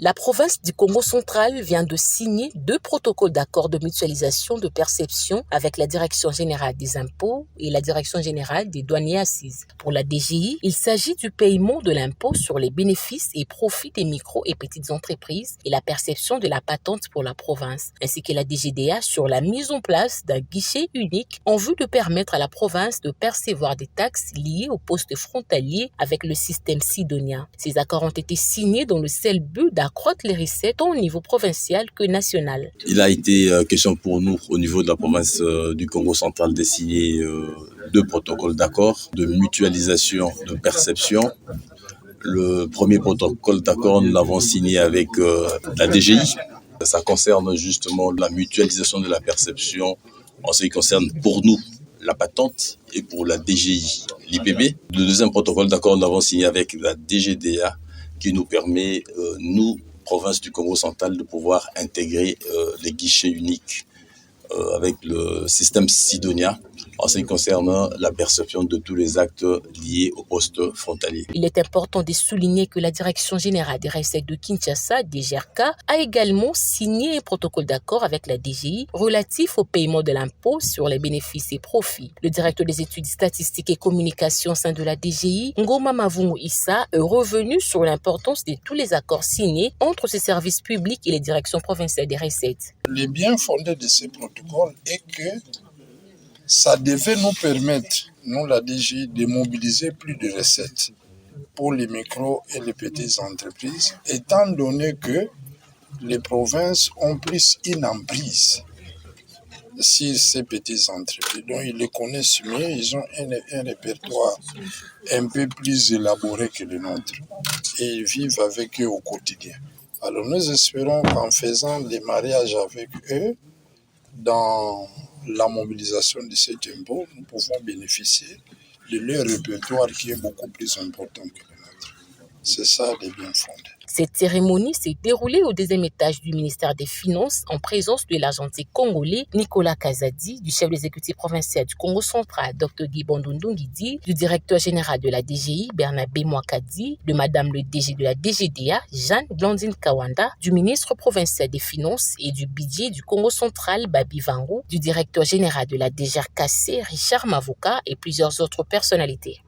La province du Congo central vient de signer 2 protocoles d'accord de mutualisation de perception avec la Direction générale des impôts et la Direction générale des douanes et assises. Pour la DGI, il s'agit du paiement de l'impôt sur les bénéfices et profits des micro et petites entreprises et la perception de la patente pour la province, ainsi que la DGDA sur la mise en place d'un guichet unique en vue de permettre à la province de percevoir des taxes liées aux postes frontaliers avec le système Sidonia. Ces accords ont été signés dans le seul but d'accroître les recettes tant au niveau provincial que national. Il a été question pour nous, au niveau de la province du Congo central, de signer 2 protocoles d'accord de mutualisation de perception. Le premier protocole d'accord, nous l'avons signé avec la DGI. Ça concerne justement la mutualisation de la perception en ce qui concerne pour nous la patente et pour la DGI, l'IPB. Le deuxième protocole d'accord, nous l'avons signé avec la DGDA qui nous permet, nous, province du Congo central, de pouvoir intégrer les guichets uniques avec le système Sidonia en ce qui concerne la perception de tous les actes liés au poste frontalier. Il est important de souligner que la Direction générale des recettes de Kinshasa, DGRK, a également signé un protocole d'accord avec la DGI relatif au paiement de l'impôt sur les bénéfices et profits. Le directeur des études statistiques et communications au sein de la DGI, Ngoma Mavungu Issa, est revenu sur l'importance de tous les accords signés entre ces services publics et les directions provinciales des recettes. Le bien fondé de ces protocoles est que ça devait nous permettre, nous la DGI, de mobiliser plus de recettes pour les micros et les petites entreprises, étant donné que les provinces ont plus une emprise sur ces petites entreprises. Donc ils les connaissent mieux, ils ont un répertoire un peu plus élaboré que le nôtre et ils vivent avec eux au quotidien. Alors nous espérons qu'en faisant les mariages avec eux, dans la mobilisation de cet impôt, nous pouvons bénéficier de leur répertoire qui est beaucoup plus important que le nôtre. C'est ça les bien fondés. Cette cérémonie s'est déroulée au 2e étage du ministère des Finances en présence de l'argentier congolais Nicolas Kazadi, du chef exécutif provincial du Congo central Dr Guy Bandundungidi, du directeur général de la DGI Bernabé Mouakadi, de madame le DG de la DGDA Jeanne Blandine Kawanda, du ministre provincial des Finances et du budget du Congo central Babi Vangu, du directeur général de la DGRKC Richard Mavoka et plusieurs autres personnalités.